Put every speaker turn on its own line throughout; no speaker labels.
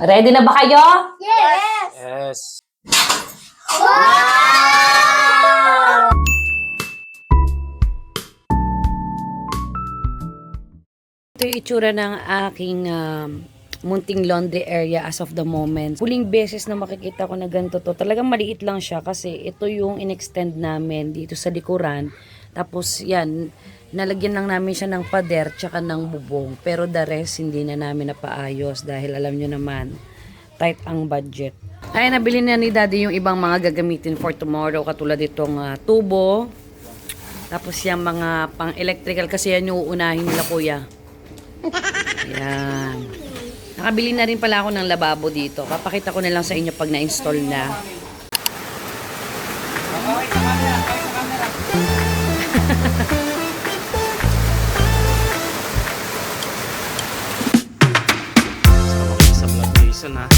Ready na ba kayo?
Yes!
Yes.
Ito yung itsura ng aking munting laundry area as of the moment. Huling beses na makikita ko na ganito to. Talagang maliit lang siya kasi ito yung in-extend namin dito sa likuran. Tapos yan, nalagyan lang namin siya ng pader tsaka ng bubong. Pero the rest hindi na namin napaayos dahil alam nyo naman, tight ang budget. Ay, nabili na ni Daddy yung ibang mga gagamitin for tomorrow. Katulad itong tubo. Tapos yung mga pang-electrical kasi yan yung uunahin nila kuya. Yan. Nakabili na rin pala ako ng lababo dito. Papakita ko na lang sa inyo pag na-install na.
Sa vlog Jason ha.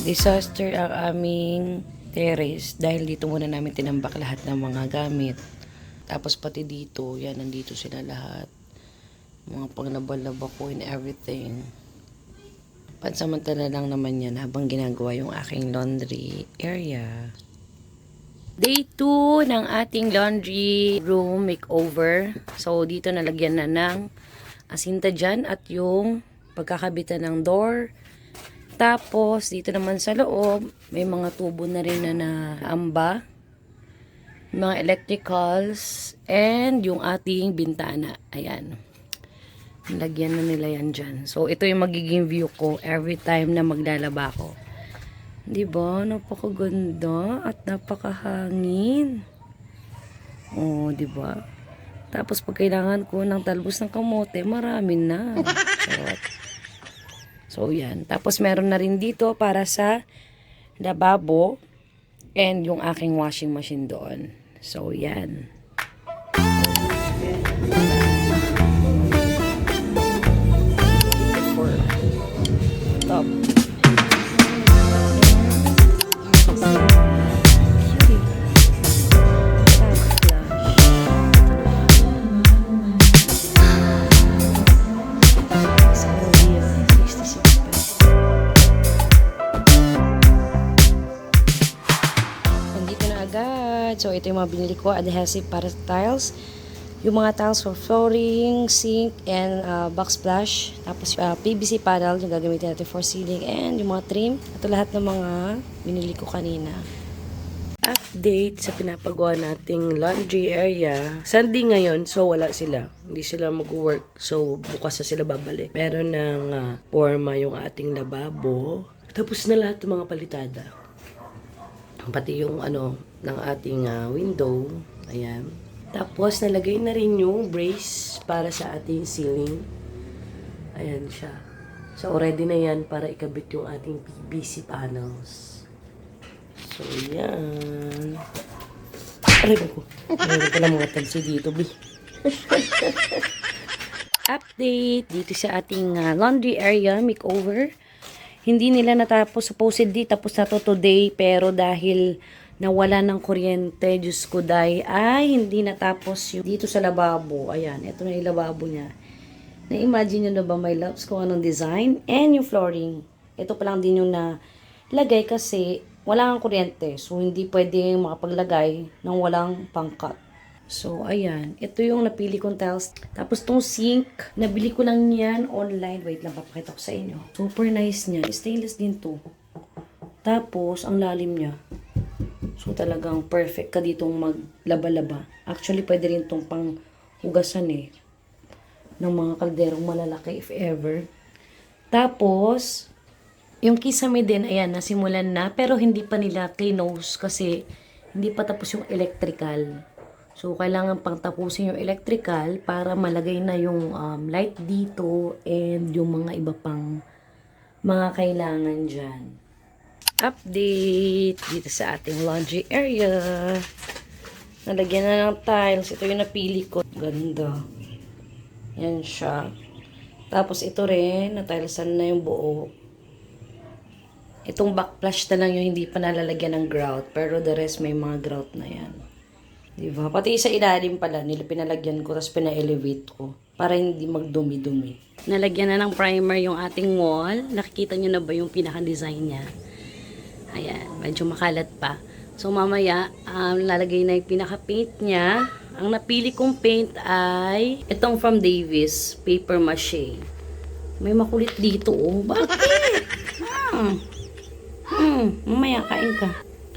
Disaster ang aming terrace dahil dito muna namin tinambak lahat ng mga gamit. Tapos pati dito, yan, nandito sila lahat. Mga pangnabal-laba ko and everything. Pansamantala lang naman yan habang ginagawa yung aking laundry area. Day 2 ng ating laundry room makeover. So, dito nalagyan na ng asinta dyan at yung pagkakabitan ng door. Tapos, dito naman sa loob, may mga tubo na rin na naamba. Mga electricals, and yung ating bintana. Ayan. Lagyan na nila yan dyan. So, ito yung magiging view ko every time na maglalaba ko. Diba? Napakaganda at napakahangin. Oh, diba? Tapos, pag kailangan ko ng talbos ng kamote, marami na. Charot. So, yan. Tapos, meron na rin dito para sa lababo and yung aking washing machine doon. So, yan. For top. So, ito yung mga binili ko, adhesive para sa tiles. Yung mga tiles for flooring, sink, and backsplash. Tapos, PVC panel yung gagamitin natin for ceiling. And yung mga trim. Ito lahat ng mga binili ko kanina. Update sa pinapagawa nating laundry area. Sunday ngayon, so wala sila. Hindi sila mag-work. So, bukas na sila babalik. Meron ng forma yung ating lababo. Tapos na lahat ng mga palitada. Pati yung ng ating window. Ayan. Tapos nalagay na rin yung brace para sa ating ceiling. Ayan siya. So ready na yan para ikabit yung ating PVC panels. So yan. Aray ko. Meron pala mga tansi dito, bi. Update dito sa ating laundry area makeover. Hindi nila natapos, supposedly tapos na to today, pero dahil nawala ng kuryente, Diyos ko day, ay hindi natapos yung dito sa lababo. Ayan, ito na yung lababo niya. Na-imagine nyo na ba, my loves, kung anong design? And yung flooring. Ito pa lang din yung nalagay kasi wala kang kuryente. So, hindi pwede makapaglagay ng walang pangkat. So, ayan. Ito yung napili kong tiles. Tapos, tong sink, nabili ko lang yan online. Wait lang, papakita ko sa inyo. Super nice niya. Stainless din to. Tapos, ang lalim niya. So, talagang perfect ka ditong maglaba-laba. Actually, pwede rin tong pang hugasan ng mga kalderong malalaki if ever. Tapos, yung kisame din, ayan, nasimulan na. Pero, hindi pa nila cleanose kasi hindi pa tapos yung electrical. So, kailangan pang tapusin yung electrical para malagay na yung light dito and yung mga iba pang mga kailangan dyan. Update dito sa ating laundry area. Nalagyan na ng tiles. Ito yung napili ko. Ganda. Yan siya. Tapos ito rin, natilesan na yung buo. Itong backplash na lang yung hindi pa nalalagyan ng grout. Pero the rest may mga grout na yan. Diba? Pati sa ilalim pala, pinalagyan ko, tapos pina-elevate ko. Para hindi magdumi-dumi. Nalagyan na ng primer yung ating wall. Nakikita nyo na ba yung pinaka-design niya? Ayan, medyo makalat pa. So, mamaya, lalagay na yung pinaka-paint niya. Ang napili kong paint ay itong from Davis, paper mache. May makulit dito, oh. Bakit? Mamaya, kain ka.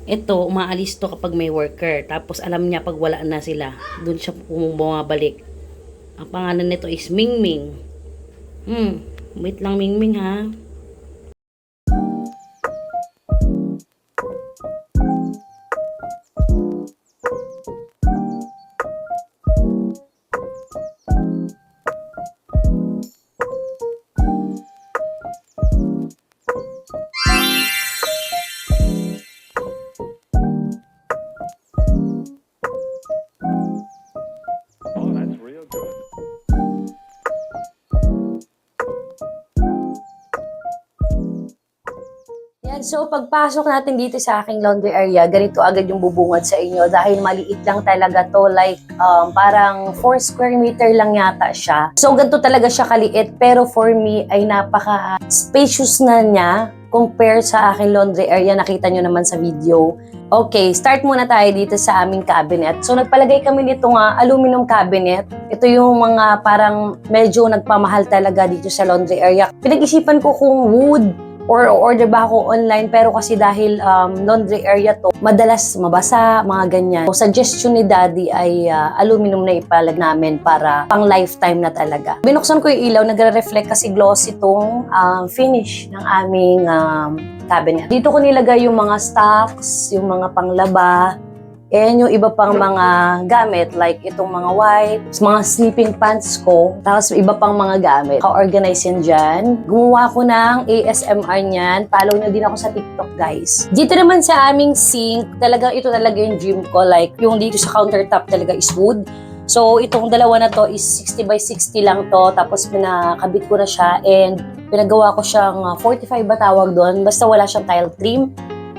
Ito, umaalis to kapag may worker. Tapos alam niya pag wala na sila. Doon siya bumabalik. Ang pangalan nito is Mingming. Wait lang Mingming ha.
Oh, that's real good.
Yan, so pagpasok natin dito sa aking laundry area, ganito agad yung bubungad sa inyo dahil maliit lang talaga to, like parang 4 square meter lang yata siya. So ganito talaga siya kaliit, pero for me ay napaka spacious na niya compare sa aking laundry area, nakita nyo naman sa video. Okay, start muna tayo dito sa aming cabinet. So nagpalagay kami nito nga aluminum cabinet. Ito yung mga parang medyo nagpamahal talaga dito sa laundry area. Pinag-isipan ko kung wood or order ba ako online, pero kasi dahil laundry area to, madalas mabasa, mga ganyan. So, suggestion ni Daddy ay aluminum na ipalag namin para pang lifetime na talaga. Binuksan ko yung ilaw, nagre-reflect kasi glossy itong finish ng aming cabinet. Dito ko nilagay yung mga stocks, yung mga panglaba, and yung iba pang mga gamit like itong mga wipes, mga sleeping pants ko, tapos iba pang mga gamit. Ka-organize yan dyan. Gumawa ko ng ASMR niyan. Follow nyo din ako sa TikTok, guys. Dito naman sa aming sink, ito talaga yung dream ko. Like, yung dito sa countertop talaga is wood. So, itong dalawa na to is 60 by 60 lang to. Tapos, pinakabit ko na siya and pinagawa ko siyang 45 ba tawag doon. Basta wala siyang tile trim.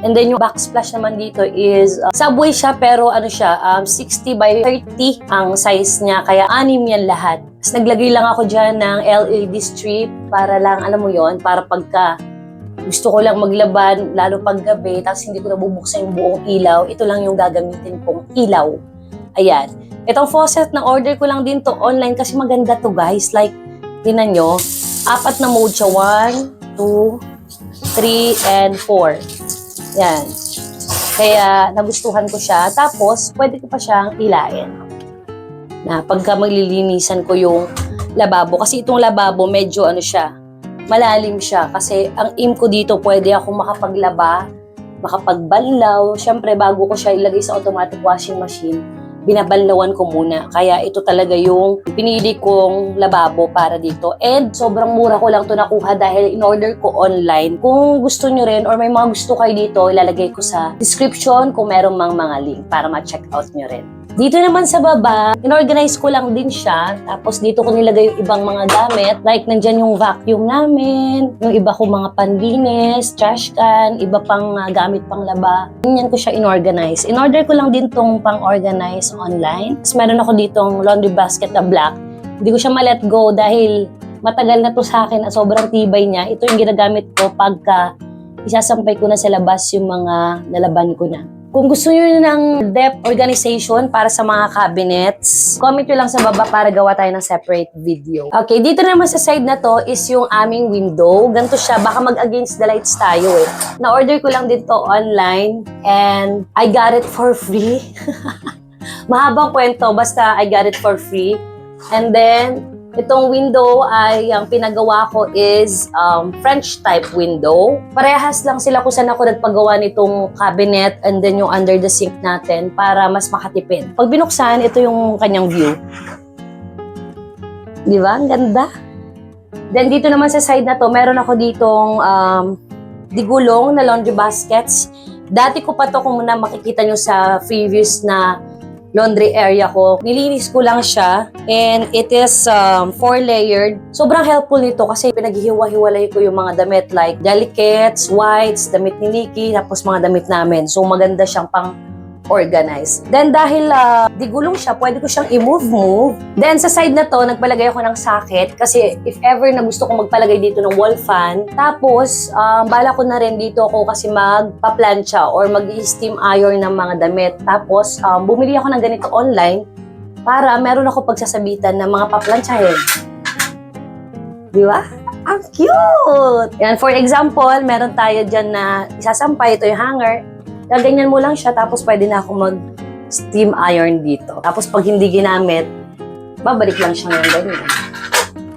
And then yung backsplash naman dito is subway siya, pero ano siya, 60 by 30 ang size niya, kaya 6 yan lahat. Tapos naglagay lang ako dyan ng LED strip para lang, alam mo yon, para pagka gusto ko lang maglaban, lalo pag gabi, tapos hindi ko nabubuksan yung buong ilaw, ito lang yung gagamitin kong ilaw. Ayan. Itong faucet, na order ko lang din to online kasi maganda to, guys. Like, tinan nyo, 4 na mode siya. 1, 2, 3, and 4. Yan. Kaya nagustuhan ko siya. Tapos, pwede ko pa siyang ilain. Na pagka maglilinisan ko yung lababo. Kasi itong lababo, medyo ano siya, malalim siya. Kasi ang aim ko dito, pwede ako makapaglaba, makapagbanlaw. Siyempre, bago ko siya ilagay sa automatic washing machine, binabanlawan ko muna. Kaya ito talaga yung pinili kong lababo para dito. And sobrang mura ko lang to nakuha dahil in-order ko online. Kung gusto nyo rin or may mga gusto kayo dito, ilalagay ko sa description kung meron mang mga link para ma-check out nyo rin. Dito naman sa baba, in-organize ko lang din siya. Tapos dito ko nilagay yung ibang mga gamit. Like, nandyan yung vacuum namin, yung iba ko mga panlinis, trash can, iba pang gamit pang laba. Ganyan ko siya in-organize. In-order ko lang din tong pang-organize online. Tapos meron ako ditong laundry basket na black. Hindi ko siya ma-let go dahil matagal na to sa akin at sobrang tibay niya. Ito yung ginagamit ko pagka isasampay ko na sa labas yung mga nalaban ko na. Kung gusto nyo ng depth organization para sa mga cabinets, comment nyo lang sa baba para gawa tayo ng separate video. Okay, dito naman sa side na to is yung aming window. Ganito siya, baka mag-against the lights tayo eh. Na-order ko lang din to online and I got it for free. Mahabang kwento, basta I got it for free. And then, itong window ay, ang pinagawa ko is French type window. Parehas lang sila kung saan ako nagpagawa nitong cabinet and then yung under the sink natin para mas makatipid. Pag binuksan, ito yung kanyang view. Di ba? Ang ganda. Then dito naman sa side na to, meron ako ditong digulong na laundry baskets. Dati ko pa to, kung muna makikita nyo sa previous na laundry area ko. Nilinis ko lang siya and it is 4-layered. Sobrang helpful nito kasi pinaghihiwa-hiwalay ko yung mga damit like delicates, whites, damit ni Nikki, tapos mga damit namin. So maganda siyang pang
organized. Then dahil di gulong siya, pwede ko siyang i-move. Then sa side na to, nagpalagay ako ng socket kasi if ever na gusto ko magpalagay dito ng wall fan, tapos bala ko na rin dito ako kasi magpa-plancha or mag-steam iron ng mga damit. Tapos bumili ako ng ganito online para meron ako pagsasabitan ng mga paplantsahin. Di ba? Ang cute! Yan, for example, meron tayo dyan na isasampay, ito yung hanger. Gaganyan mo lang siya, tapos pwede na ako mag-steam iron dito. Tapos pag hindi ginamit, babalik lang siya ng ganyan.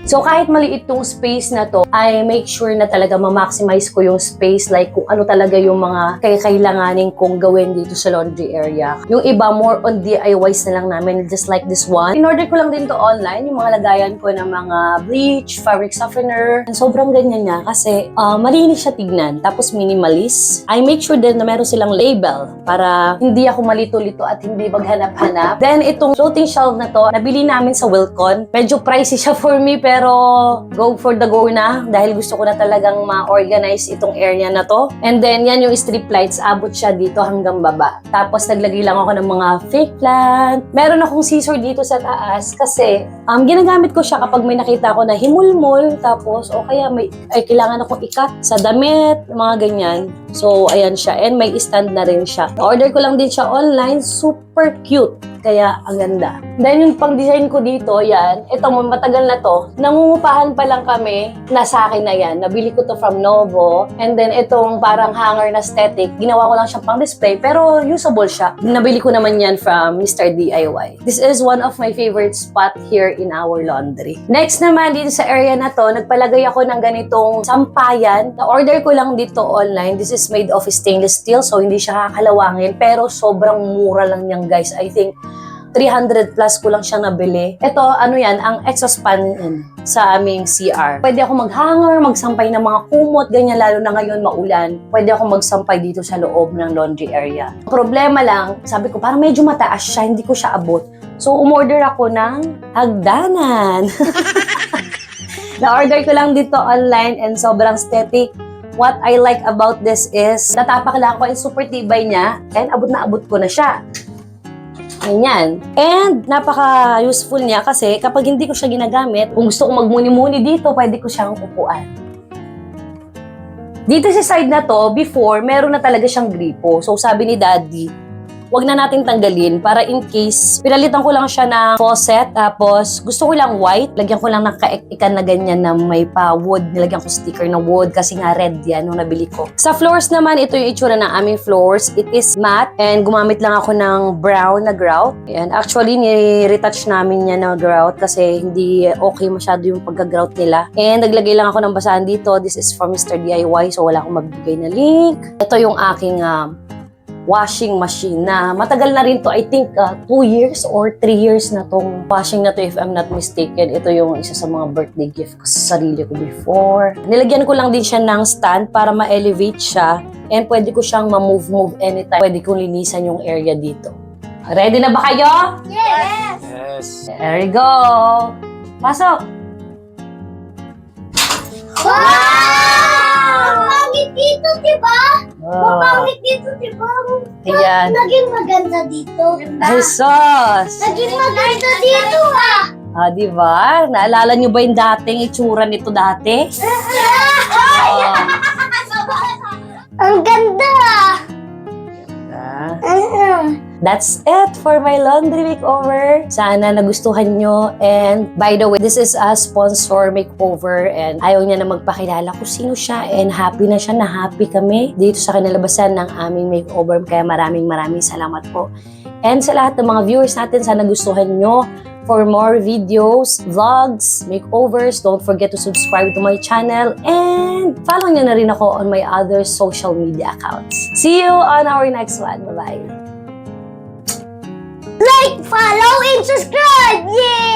So kahit maliit tong space na to, I make sure na talaga ma-maximize ko yung space, like kung ano talaga yung mga kailanganin kong gawin dito sa laundry area. Yung iba, more on DIYs na lang namin, just like this one. In-order ko lang din to online, yung mga lagayan ko ng mga bleach, fabric softener. Sobrang ganyan niya kasi malinis siya tignan, tapos minimalist. I make sure din na meron silang label para hindi ako malito-lito at hindi maghanap-hanap. Then itong floating shelf na to, nabili namin sa Wilcon. Medyo pricey siya for me, pero go for the go na dahil gusto ko na talagang ma-organize itong area na to. And then, yan yung strip lights. Abot siya dito hanggang baba. Tapos, naglagay lang ako ng mga fake plant. Meron akong scissor dito sa taas kasi ginagamit ko siya kapag may nakita ko na himulmul. Tapos, o kaya kailangan akong ikat sa damit, mga ganyan. So, ayan siya. And may stand na rin siya. Order ko lang din siya online. Super cute. Kaya, ang ganda. Then, yung pang-design ko dito, yan. Ito, matagal na to. Nangungupahan pa lang kami. Nasa akin na yan. Nabili ko to from Novo. And then, itong parang hanger na static. Ginawa ko lang siya pang-display. Pero, usable siya. Nabili ko naman yan from Mr. DIY. This is one of my favorite spot here in our laundry. Next naman, dito sa area na to, nagpalagay ako ng ganitong sampayan. Na-order ko lang dito online. This is made of stainless steel. So, hindi siya kakalawangin. Pero, sobrang mura lang niyan, guys. I think, 300 plus ko lang siyang nabili. Ito, ano yan, ang exhaust fan sa aming CR. Pwede ako mag-hanger, magsampay ng mga kumot, ganyan, lalo na ngayon maulan. Pwede ako magsampay dito sa loob ng laundry area. Problema lang, sabi ko, parang medyo mataas siya, hindi ko siya abot. So, umorder ako ng hagdanan. Na-order ko lang dito online and sobrang aesthetic. What I like about this is, natapak lang ko, and super tibay niya, and abot na abot ko na siya. Ganyan. And napaka-useful niya kasi kapag hindi ko siya ginagamit, kung gusto kong magmuni-muni dito, pwede ko siyang upuan. Dito sa side na to, before, meron na talaga siyang gripo. So sabi ni Daddy, wag na natin tanggalin para in case, pinalitan ko lang siya ng faucet, tapos gusto ko lang white, lagyan ko lang ng kaek-ikan na ganyan na may pa-wood, nilagyan ko sticker na wood kasi nga red yan nung nabili ko. Sa floors naman, ito yung itsura ng aming floors. It is matte and gumamit lang ako ng brown na grout. And actually, ni-retouch namin yan na grout kasi hindi okay masyado yung pagka-grout nila. And naglagay lang ako ng basahan dito. This is from Mr. DIY, so wala akong magbigay na link. Ito yung aking washing machine na matagal na rin to. I think 2 years or 3 years na tong washing na to if I'm not mistaken. Ito yung isa sa mga birthday gift ko sa sarili ko before. Nilagyan ko lang din siya ng stand para ma-elevate siya and pwede ko siyang ma-move anytime. Pwede kong linisan yung area dito. Ready na ba kayo?
Yes!
Yes.
There you go! Pasok!
Wow! Pangit dito, diba?
Oh,
Pangit dito, diba?
ayan.
Naging maganda dito.
Jesus!
Naging maganda dito, ah!
Ah, di ba? Naalala niyo ba yung dating itsura nito dati? Oh.
Ang ganda!
That's it for my laundry makeover. Sana nagustuhan nyo. And by the way, this is a sponsor makeover and ayaw niya na magpakilala kung sino siya and happy na siya na happy kami dito sa kinalabasan ng aming makeover. Kaya maraming salamat po. And sa lahat ng mga viewers natin, sana nagustuhan nyo. For more videos, vlogs, makeovers, don't forget to subscribe to my channel and follow nyo na rin ako on my other social media accounts. See you on our next one. Bye-bye!
Like, follow, and subscribe! Yay!